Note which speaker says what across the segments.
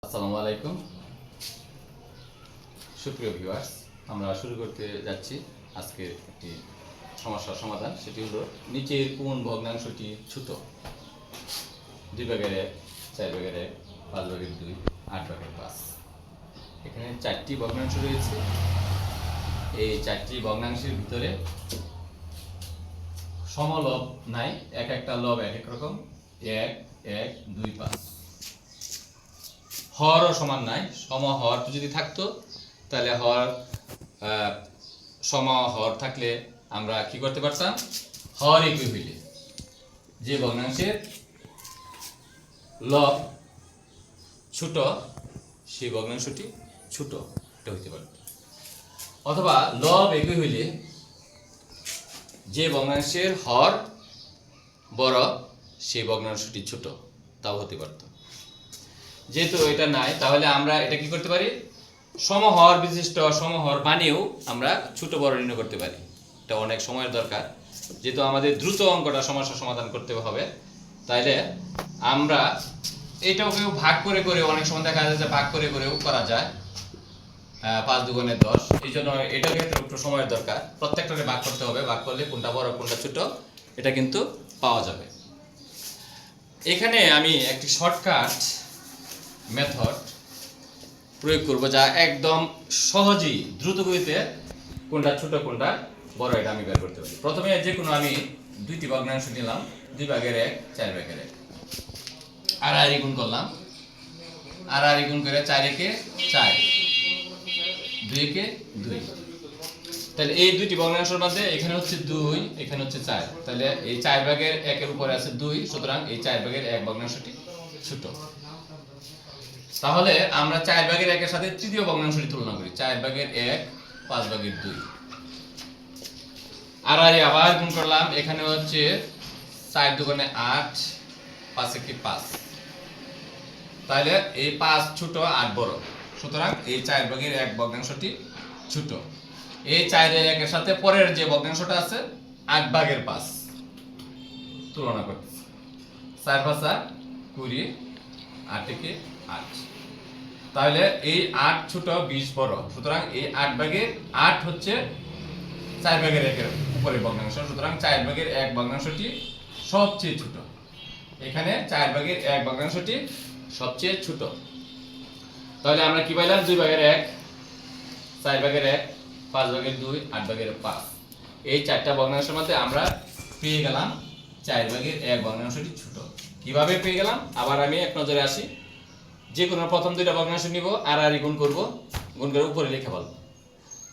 Speaker 1: আসসালামু আলাইকুম সুপ্রিয় ভিউয়ার্স, আমরা শুরু করতে যাচ্ছি আজকে একটি সমস্যার সমাধান। সেটি হলো নিচের কোন ভগ্নাংশটি ছোট? 2/1, 4/1, 5/2, 8/5। এখানে 4টি ভগ্নাংশ রয়েছে। এই 4টি ভগ্নাংশের ভিতরে সমলব নাই, এক একটা লব এক এক রকম, 1, 1, 2, 5। হরও সমান নাই। সমহর যদি থাকতো তাহলে সমহর থাকলে আমরা কি করতে পারতাম? হর একই হইলে যে ভগ্নাংশের লব ছোট সেই ভগ্নাংশটি ছোট এটা হইতে পারত, অথবা লব একই হইলে যে ভগ্নাংশের হর বড় সেই ভগ্নাংশটি ছোট তাও হতে পারত। যেহেতু এটা নাই তাহলে আমরা এটা কি করতে পারি? সমহর বিশিষ্ট সমহর বানিয়েও আমরা ছোট বড় নির্ণয় করতে পারি। এটা অনেক সময়ের দরকার, যেহেতু আমাদের দ্রুত অঙ্কটা সমস্যা সমাধান করতে হবে। তাইলে আমরা এটাকেও ভাগ করে করে অনেক সময় দেখা যায় যে ভাগ করে করেও করা যায়, 5 দুগুণে 10। এই জন্য এটার ক্ষেত্রে একটু সময়ের দরকার। প্রত্যেকটাকে ভাগ করতে হবে, ভাগ করলে কোনটা বড় কোনটা ছোট এটা কিন্তু পাওয়া যাবে। এখানে আমি একটি শর্টকাট মেথড প্রয়োগ করব, যা একদম সহজেই দ্রুত গতিতে কোনটা ছোট কোনটা বড় এটা আমি বের করতে পারি। প্রথমে যে কোনো আমি দুইটি ভগ্নাংশ নিলাম, 2/1, 4/1, আর গুণ করলাম, আর গুণ করে 4 4, 2 2। তাহলে এই দুইটি ভগ্নাংশের মধ্যে এখানে হচ্ছে 2, এখানে হচ্ছে 4। তাহলে এই 4/1 এর উপরে আছে 2, সুতরাং এই 4/1 ভগ্নাংশটি ছোট। তাহলে আমরা 4/1 এর সাথে তৃতীয় ভগ্নাংশটি তুলনা করি। 4/1, 5/2। আর আবার গুণ করলাম, এখানে হচ্ছে 4 দুগুণে 8, 5 একে 5। তাহলে এই 5 ছোট 8 বড়, সুতরাং এই 4/1 ভগ্নাংশটি ছোট। এই 4/1 এর সাথে পরের যে ভগ্নাংশটা আছে 8/5 তুলনা করতেছি। 4 5 20, 8 একে 8। তাহলে এই 8 ছোট 20 বড়, সুতরাং এই 8/8 হচ্ছে 4/1 এর উপরে ভগ্নাংশ, সুতরাং 4/1 ভগ্নাংশটি সবচেয়ে ছোট। এখানে 4/1 ভগ্নাংশটি সবচেয়ে ছোট। তাহলে আমরা কি পাইলাম? 2/1, 4/1, 5/2, 8/5। এই চারটা ভগ্নাংশের মধ্যে আমরা পেয়ে গেলাম 4/1 ভগ্নাংশটি ছোট। কিভাবে পেয়ে গেলাম আবার আমি এক নজরে আসি। যে কোনো প্রথম দুইটা ভগ্নাংশ নিব, আর গুণ করব, গুণ করে উপরে লিখে ফেলব।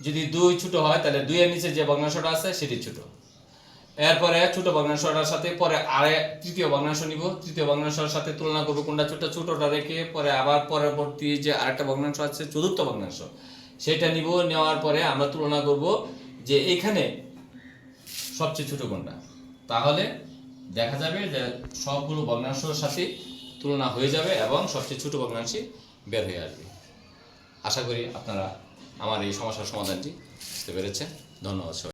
Speaker 1: যদি 2 ছোট হয় তাহলে 2 এর নিচে যে ভগ্নাংশটা আছে সেটি ছোট। এরপরে ছোট ভগ্নাংশটার সাথে পরে তৃতীয় ভগ্নাংশ নিব, তৃতীয় ভগ্নাংশের সাথে তুলনা করব কোনটা ছোট, ছোটটা রেখে পরে আবার পরবর্তী যে আরেকটা ভগ্নাংশ আছে চতুর্থ ভগ্নাংশ সেটা নিব। নেওয়ার পরে আমরা তুলনা করব যে এখানে সবচেয়ে ছোট কোনটা। তাহলে দেখা যাবে যে সবগুলো ভগ্নাংশের সাথে তুলনা হয়ে যাবে এবং সবচেয়ে ছোট ভগ্নাংশই বের হয়ে আসবে। আশা করি আপনারা আমার এই সমস্যার সমাধানটি বুঝতে পেরেছেন। ধন্যবাদ সবাই।